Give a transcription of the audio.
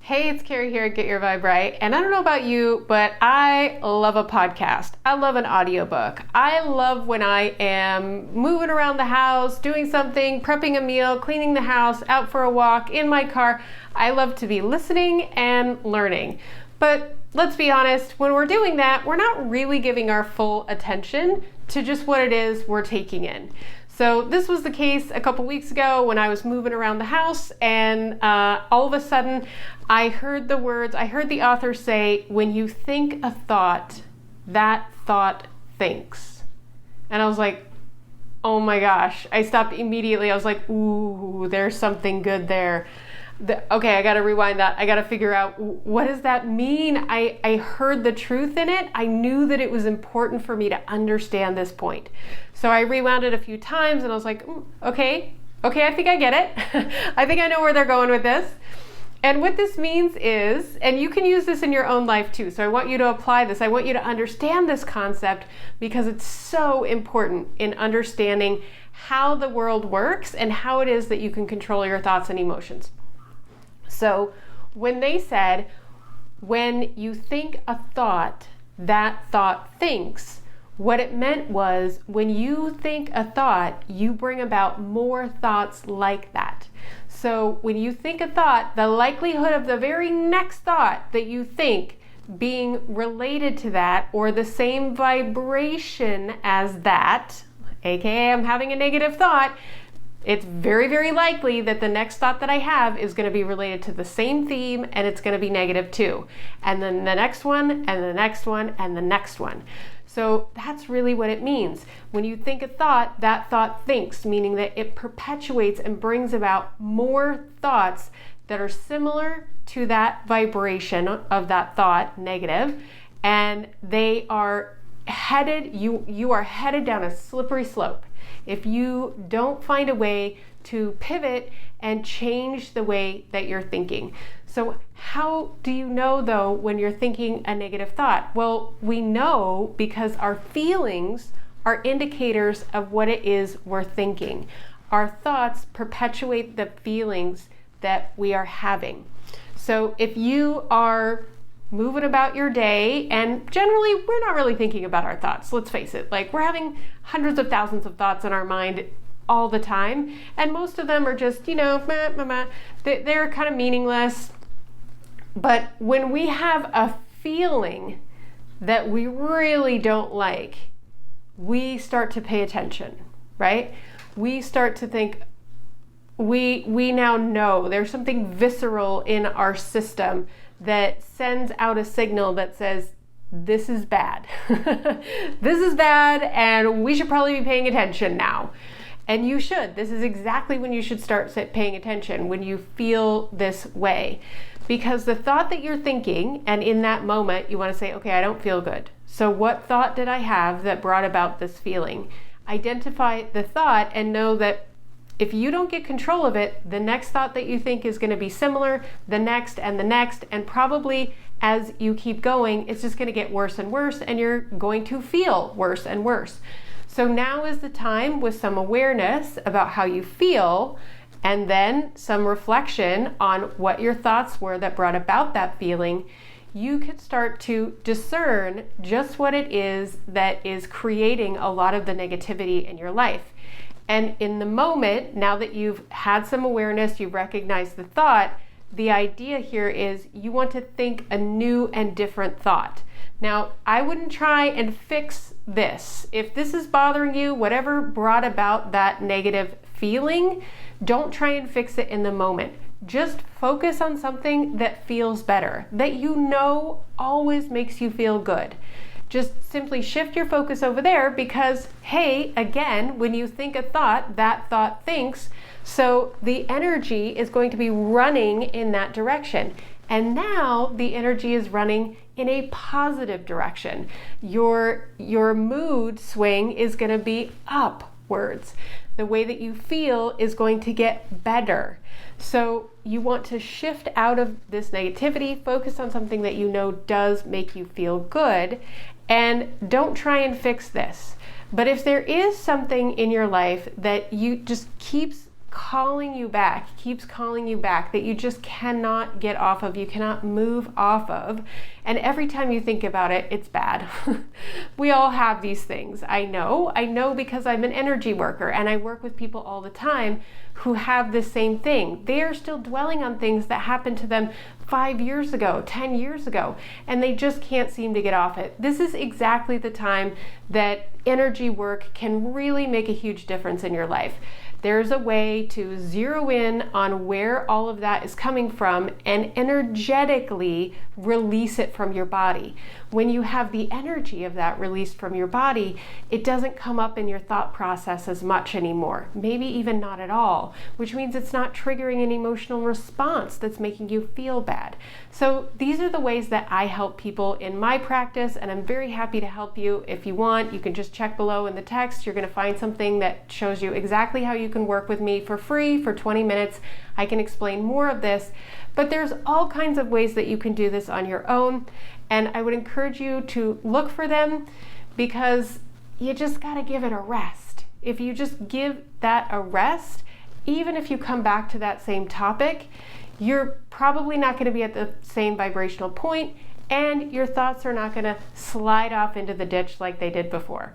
Hey, it's Carrie here at Get Your Vibe Right. And I don't know about you, but I love a podcast. I love an audiobook. I love when I am moving around the house, doing something, prepping a meal, cleaning the house, out for a walk, in my car. I love to be listening and learning. But let's be honest, when we're doing that, we're not really giving our full attention to just what it is we're taking in. So this was the case a couple weeks ago when I was moving around the house, and all of a sudden I heard the author say, when you think a thought, that thought thinks. And I was like, oh my gosh. I stopped immediately. I was like, ooh, there's something good there. Okay, I got to rewind that. I got to figure out, what does that mean? I heard the truth in it. I knew that it was important for me to understand this point. So I rewound it a few times and I was like, okay, I think I get it. I think I know where they're going with this. And what this means is, and you can use this in your own life too, so I want you to apply this. I want you to understand this concept because it's so important in understanding how the world works and how it is that you can control your thoughts and emotions. So when they said, when you think a thought, that thought thinks, what it meant was, when you think a thought, you bring about more thoughts like that. So when you think a thought, the likelihood of the very next thought that you think being related to that or the same vibration as that, aka I'm having a negative thought, it's very, very likely that the next thought that I have is going to be related to the same theme, and it's going to be negative too. And then the next one, and the next one, and the next one. So that's really what it means. When you think a thought, that thought thinks, meaning that it perpetuates and brings about more thoughts that are similar to that vibration of that thought, negative, and they are headed, you are headed down a slippery slope if you don't find a way to pivot and change the way that you're thinking. So how do you know, though, when you're thinking a negative thought? Well, we know because our feelings are indicators of what it is we're thinking. Our thoughts perpetuate the feelings that we are having. So if you are moving about your day, and generally we're not really thinking about our thoughts, let's face it, like we're having hundreds of thousands of thoughts in our mind all the time, and most of them are just, they're kind of meaningless. But when we have a feeling that we really don't like, we start to pay attention, right? We start to think, we now know there's something visceral in our system that sends out a signal that says, this is bad. This is bad, and we should probably be paying attention now. And you should. This is exactly when you should start paying attention, when you feel this way. Because the thought that you're thinking, and in that moment, you want to say, okay, I don't feel good. So what thought did I have that brought about this feeling? Identify the thought and know that if you don't get control of it, the next thought that you think is going to be similar, the next, and probably as you keep going, it's just going to get worse and worse, and you're going to feel worse and worse. So now is the time, with some awareness about how you feel, and then some reflection on what your thoughts were that brought about that feeling, you could start to discern just what it is that is creating a lot of the negativity in your life. And in the moment, now that you've had some awareness, you've recognized the thought, the idea here is you want to think a new and different thought. Now, I wouldn't try and fix this. If this is bothering you, whatever brought about that negative feeling, don't try and fix it in the moment. Just focus on something that feels better, that you know always makes you feel good. Just simply shift your focus over there because, hey, again, when you think a thought, that thought thinks. So the energy is going to be running in that direction. And now the energy is running in a positive direction. Your mood swing is going to be upwards. The way that you feel is going to get better. So you want to shift out of this negativity, focus on something that you know does make you feel good, and don't try and fix this. But if there is something in your life that you just keeps calling you back, keeps calling you back, that you just cannot get off of, you cannot move off of. And every time you think about it, it's bad. We all have these things. I know because I'm an energy worker and I work with people all the time who have the same thing. They are still dwelling on things that happened to them 5 years ago, 10 years ago, and they just can't seem to get off it. This is exactly the time that energy work can really make a huge difference in your life. There's a way to zero in on where all of that is coming from and energetically release it from your body. When you have the energy of that released from your body, it doesn't come up in your thought process as much anymore, maybe even not at all, which means it's not triggering an emotional response that's making you feel bad. So these are the ways that I help people in my practice, and I'm very happy to help you. If you want, you can just check below in the text. You're going to find something that shows you exactly how you can work with me for free for 20 minutes. I can explain more of this, but there's all kinds of ways that you can do this on your own, and I would encourage you to look for them, because you just got to give it a rest. If you just give that a rest, even if you come back to that same topic, you're probably not going to be at the same vibrational point, and your thoughts are not going to slide off into the ditch like they did before.